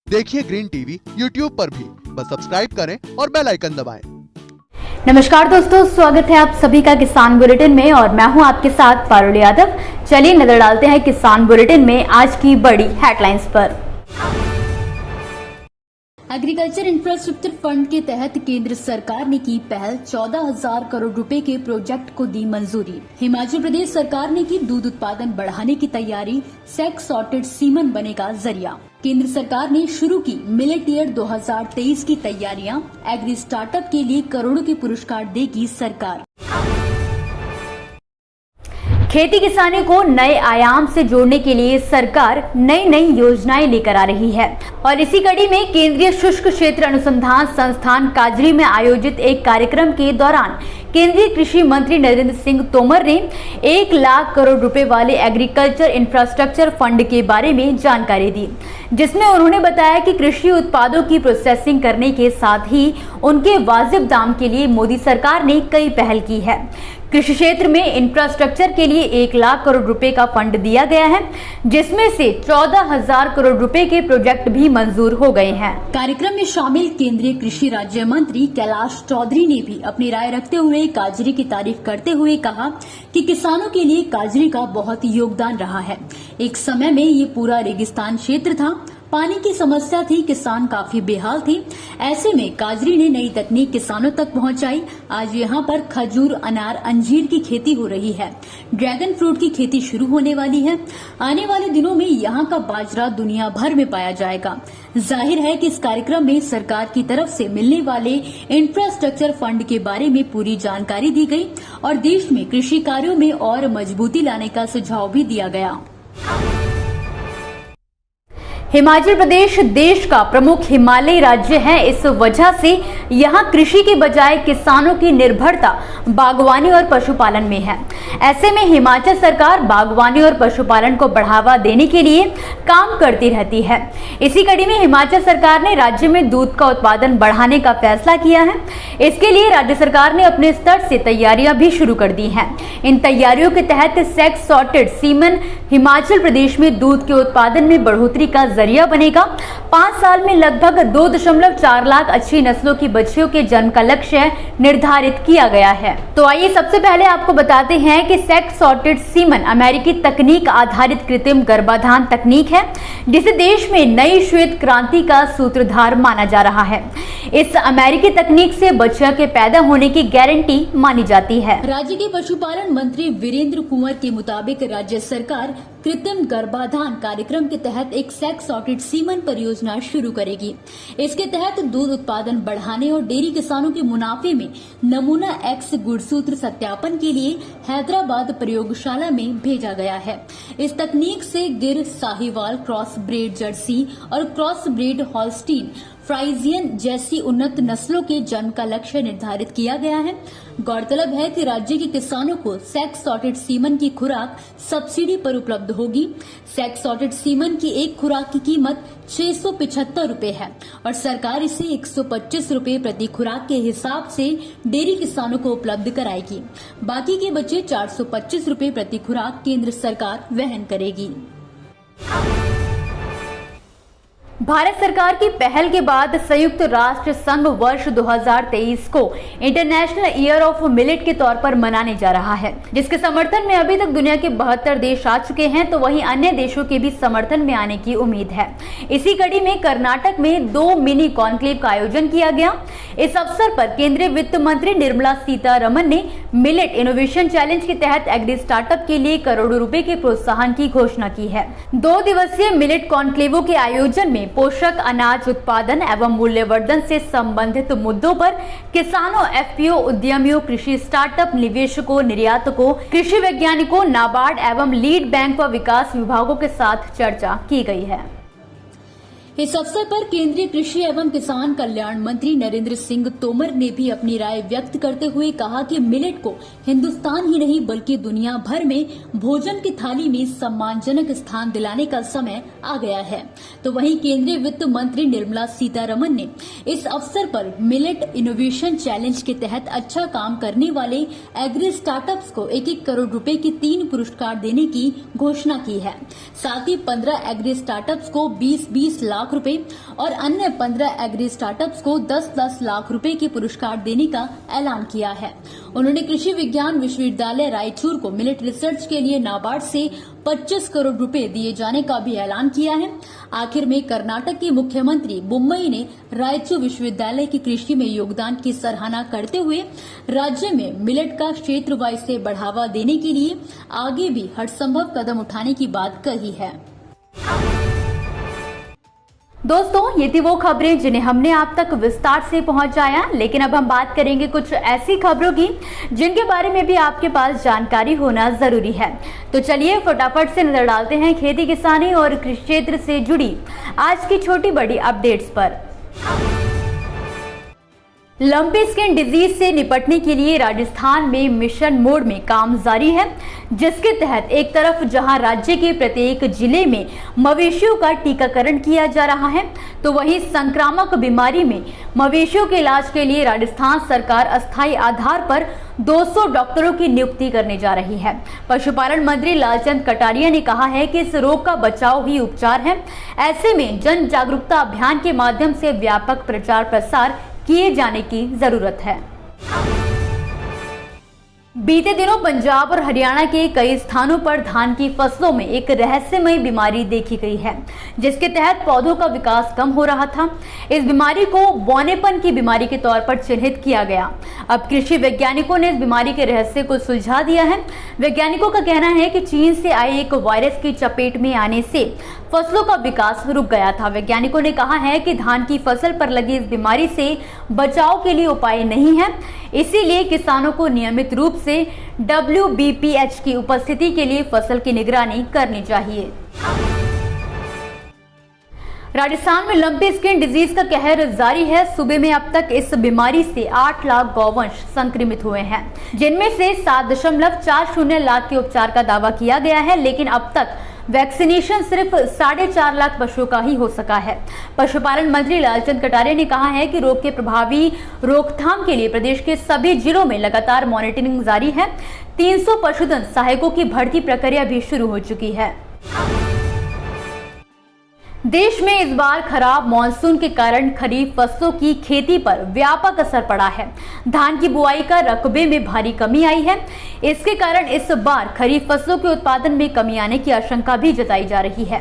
देखिए green TV YouTube पर भी, बस सब्सक्राइब करें और बेल आइकन दबाएं। नमस्कार दोस्तों, स्वागत है आप सभी का किसान बुलेटिन में और मैं हूं आपके साथ पारुल यादव। चलिए नजर डालते हैं किसान बुलेटिन में आज की बड़ी हेडलाइंस पर। एग्रीकल्चर इंफ्रास्ट्रक्चर फंड के तहत केंद्र सरकार ने की पहल, 14,000 करोड़ रुपए के प्रोजेक्ट को दी मंजूरी। हिमाचल प्रदेश सरकार ने की दूध उत्पादन बढ़ाने की तैयारी, सेक सॉर्टेड सीमन बनेगा जरिया। केंद्र सरकार ने शुरू की मिलेट ईयर 2023 की तैयारियां, एग्री स्टार्टअप के लिए करोड़ों के पुरस्कार देगी सरकार। खेती किसानी को नए आयाम से जोड़ने के लिए सरकार नई नई योजनाएं लेकर आ रही है और इसी कड़ी में केंद्रीय शुष्क क्षेत्र अनुसंधान संस्थान काजरी में आयोजित एक कार्यक्रम के दौरान केंद्रीय कृषि मंत्री नरेंद्र सिंह तोमर ने 1 लाख करोड़ रुपए वाले एग्रीकल्चर इंफ्रास्ट्रक्चर फंड के बारे में जानकारी दी, जिसमें उन्होंने बताया कि कृषि उत्पादों की प्रोसेसिंग करने के साथ ही उनके वाजिब दाम के लिए मोदी सरकार ने कई पहल की है। कृषि क्षेत्र में इंफ्रास्ट्रक्चर के लिए 1 लाख करोड़ रुपए का फंड दिया गया है, जिसमें से 14,000 करोड़ रुपए के प्रोजेक्ट भी मंजूर हो गए हैं। कार्यक्रम में शामिल केंद्रीय कृषि राज्य मंत्री कैलाश चौधरी ने भी अपनी राय रखते हुए काजरी की तारीफ करते हुए कहा कि किसानों के लिए काजरी का बहुत योगदान रहा है। एक समय में ये पूरा रेगिस्तान क्षेत्र था, पानी की समस्या थी, किसान काफी बेहाल थे। ऐसे में काजरी ने नई तकनीक किसानों तक पहुंचाई। आज यहाँ पर खजूर, अनार, अंजीर की खेती हो रही है। ड्रैगन फ्रूट की खेती शुरू होने वाली है। आने वाले दिनों में यहाँ का बाजरा दुनिया भर में पाया जाएगा। जाहिर है कि इस कार्यक्रम में सरकार की तरफ से मिलने वाले इंफ्रास्ट्रक्चर फंड के बारे में पूरी जानकारी दी गई और देश में कृषि कार्यों में और मजबूती लाने का सुझाव भी दिया गया। हिमाचल प्रदेश देश का प्रमुख हिमालयी राज्य है। इस वजह से यहाँ कृषि के बजाय किसानों की निर्भरता बागवानी और पशुपालन में है। ऐसे में हिमाचल सरकार बागवानी और पशुपालन को बढ़ावा देने के लिए काम करती रहती है। इसी कड़ी में हिमाचल सरकार ने राज्य में दूध का उत्पादन बढ़ाने का फैसला किया है। इसके लिए राज्य सरकार ने अपने स्तर से तैयारियां भी शुरू कर दी हैं। इन तैयारियों के तहत सेक सॉर्टेड सीमन हिमाचल प्रदेश में दूध के उत्पादन में बढ़ोतरी का जरिया बनेगा। 5 साल में लगभग 2.4 लाख अच्छी नस्लों की बछियों के जन्म का लक्ष्य निर्धारित किया गया है। तो आइए सबसे पहले आपको बताते हैं कि सेक सॉर्टेड सीमन अमेरिकी तकनीक आधारित कृत्रिम गर्भाधान तकनीक है, जिसे देश में नई श्वेत क्रांति का सूत्रधार माना जा रहा है। इस अमेरिकी तकनीक से बच्चा के पैदा होने की गारंटी मानी जाती है। राज्य के पशुपालन मंत्री वीरेंद्र कुंवर के मुताबिक राज्य सरकार कृत्रिम गर्भाधान कार्यक्रम के तहत एक सेक सॉर्टेड सीमन परियोजना शुरू करेगी। इसके तहत दूध उत्पादन बढ़ाने और डेयरी किसानों के मुनाफे में नमूना एक्स गुणसूत्र सत्यापन के लिए हैदराबाद प्रयोगशाला में भेजा गया है। इस तकनीक से गिर, साहिवाल, क्रॉस ब्रेड जर्सी और क्रॉस ब्रेड हॉल्स्टीन फ्राइजियन जैसी उन्नत नस्लों के जन्म का लक्ष्य निर्धारित किया गया है। गौरतलब है कि राज्य के किसानों को सेक सॉर्टेड सीमन की खुराक सब्सिडी पर उपलब्ध होगी। सेक सॉर्टेड सीमन की एक खुराक की कीमत 675 रुपए है और सरकार इसे 125 रुपए प्रति खुराक के हिसाब से डेयरी किसानों को उपलब्ध कराएगी। बाकी के बचे 425 रुपए प्रति खुराक केंद्र सरकार वहन करेगी। भारत सरकार की पहल के बाद संयुक्त राष्ट्र संघ वर्ष 2023 को इंटरनेशनल ईयर ऑफ मिलेट के तौर पर मनाने जा रहा है, जिसके समर्थन में अभी तक दुनिया के 72 देश आ चुके हैं, तो वहीं अन्य देशों के भी समर्थन में आने की उम्मीद है। इसी कड़ी में कर्नाटक में 2 मिनी कॉन्क्लेव का आयोजन किया गया। इस अवसर पर केंद्रीय वित्त मंत्री निर्मला सीतारमण ने मिलेट इनोवेशन चैलेंज के तहत एग्री स्टार्टअप के लिए करोड़ों रुपए के प्रोत्साहन की घोषणा की है। 2 दिवसीय मिलेट कॉन्क्लेवों के आयोजन में पोषक अनाज उत्पादन एवं मूल्यवर्धन से संबंधित मुद्दों पर किसानों, एफपीओ, उद्यमियों, कृषि स्टार्टअप, निवेशकों, निर्यातकों, कृषि वैज्ञानिकों, नाबार्ड एवं लीड बैंक व विकास विभागों के साथ चर्चा की गई है। इस अवसर पर केंद्रीय कृषि एवं किसान कल्याण मंत्री नरेंद्र सिंह तोमर ने भी अपनी राय व्यक्त करते हुए कहा कि मिलेट को हिंदुस्तान ही नहीं बल्कि दुनिया भर में भोजन की थाली में सम्मानजनक स्थान दिलाने का समय आ गया है। तो वहीं केंद्रीय वित्त मंत्री निर्मला सीतारमण ने इस अवसर पर मिलेट इनोवेशन चैलेंज के तहत अच्छा काम करने वाले एग्री स्टार्टअप्स को 1-1 करोड़ रुपए के 3 पुरस्कार देने की घोषणा की है। साथ ही 15 एग्री स्टार्टअप्स को 20-20 लाख लाख रुपए और अन्य 15 एग्री स्टार्टअप्स को 10-10 लाख रुपए के पुरस्कार देने का ऐलान किया है। उन्होंने कृषि विज्ञान विश्वविद्यालय रायचूर को मिलेट रिसर्च के लिए नाबार्ड से 25 करोड़ रुपए दिए जाने का भी ऐलान किया है। आखिर में कर्नाटक के मुख्यमंत्री बोम्मई ने रायचूर विश्वविद्यालय की कृषि में योगदान की सराहना करते हुए राज्य में मिलेट का क्षेत्र वाइज से बढ़ावा देने के लिए आगे भी हर संभव कदम उठाने की बात कही है। दोस्तों, ये थी वो खबरें जिन्हें हमने आप तक विस्तार से पहुंचाया, लेकिन अब हम बात करेंगे कुछ ऐसी खबरों की जिनके बारे में भी आपके पास जानकारी होना जरूरी है। तो चलिए फटाफट से नजर डालते हैं खेती किसानी और कृषि क्षेत्र से जुड़ी आज की छोटी बड़ी अपडेट्स पर। लंपी स्किन डिजीज से निपटने के लिए राजस्थान में मिशन मोड में काम जारी है, जिसके तहत एक तरफ जहां राज्य के प्रत्येक जिले में मवेशियों का टीकाकरण किया जा रहा है, तो वहीं संक्रामक बीमारी में मवेशियों के इलाज के लिए राजस्थान सरकार अस्थायी आधार पर 200 डॉक्टरों की नियुक्ति करने जा रही है। पशुपालन मंत्री लालचंद कटारिया ने कहा है कि इस रोग का बचाव ही उपचार है। ऐसे में जन जागरूकता अभियान के माध्यम से व्यापक प्रचार प्रसार किए जाने की जरूरत है। बीते दिनों पंजाब और हरियाणा के कई स्थानों पर धान की फसलों में एक रहस्यमय बीमारी देखी गई है, जिसके तहत पौधों का विकास कम हो रहा था। इस बीमारी को बौनेपन की बीमारी के तौर पर चिन्हित किया गया। अब कृषि वैज्ञानिकों ने इस बीमारी के रहस्य को सुलझा दिया है। वैज्ञानिकों का कहना है कि चीन से आए एक वायरस की चपेट में आने से फसलों का विकास रुक गया था। वैज्ञानिकों ने कहा है कि धान की फसल पर लगी इस बीमारी से बचाव के लिए उपाय नहीं है, इसीलिए किसानों को नियमित रूप से WBPH की उपस्थिति के लिए फसल की निगरानी करनी चाहिए। राजस्थान में लंपी स्किन डिजीज का कहर जारी है। सूबे में अब तक इस बीमारी से 8 लाख गौवंश संक्रमित हुए हैं, जिनमें से 7.40 लाख के उपचार का दावा किया गया है, लेकिन अब तक वैक्सीनेशन सिर्फ 4.5 लाख पशुओं का ही हो सका है। पशुपालन मंत्री लालचंद कटारिया ने कहा है कि रोग के प्रभावी रोकथाम के लिए प्रदेश के सभी जिलों में लगातार मॉनिटरिंग जारी है। 300 पशुधन सहायकों की भर्ती प्रक्रिया भी शुरू हो चुकी है। देश में इस बार खराब मॉनसून के कारण खरीफ फसलों की खेती पर व्यापक असर पड़ा है। धान की बुआई का रकबे में भारी कमी आई है। इसके कारण इस बार खरीफ फसलों के उत्पादन में कमी आने की आशंका भी जताई जा रही है।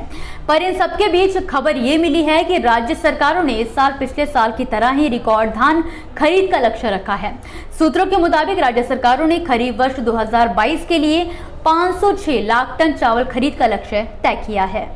पर इन सबके बीच खबर ये मिली है कि राज्य सरकारों ने इस साल पिछले साल की तरह ही रिकॉर्ड धान खरीद का लक्ष्य रखा है। सूत्रों के मुताबिक राज्य सरकारों ने खरीफ वर्ष 2022 के लिए 506 लाख टन चावल खरीद का लक्ष्य तय किया है।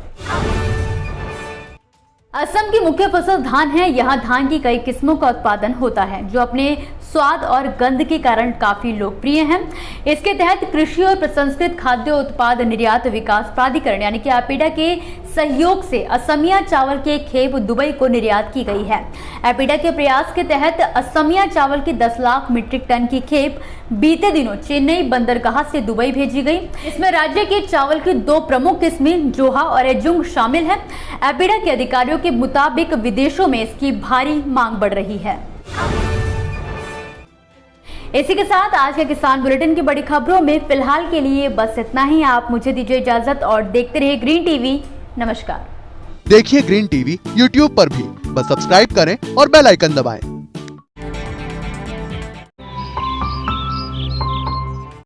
असम की मुख्य फसल धान है। यहाँ धान की कई किस्मों का उत्पादन होता है, जो अपने स्वाद और गंध के कारण काफी लोकप्रिय हैं। इसके तहत कृषि और प्रसंस्कृत खाद्य उत्पाद निर्यात विकास प्राधिकरण यानी कि एपीडा के सहयोग से असमिया चावल के खेप दुबई को निर्यात की गई है। एपीडा के प्रयास के तहत असमिया चावल की 10 लाख मीट्रिक टन की खेप बीते दिनों चेन्नई बंदरगाह से दुबई भेजी गई। इसमें राज्य के चावल की 2 प्रमुख किस्में जोहा और एजुंग शामिल है। एपीडा के अधिकारियों के मुताबिक विदेशों में इसकी भारी मांग बढ़ रही है। इसी के साथ आज के किसान बुलेटिन की बड़ी खबरों में फिलहाल के लिए बस इतना ही। आप मुझे दीजिए इजाजत और देखते रहिए ग्रीन टीवी। नमस्कार। देखिए ग्रीन टीवी YouTube पर भी, बस सब्सक्राइब करें और बेल आइकन दबाएं।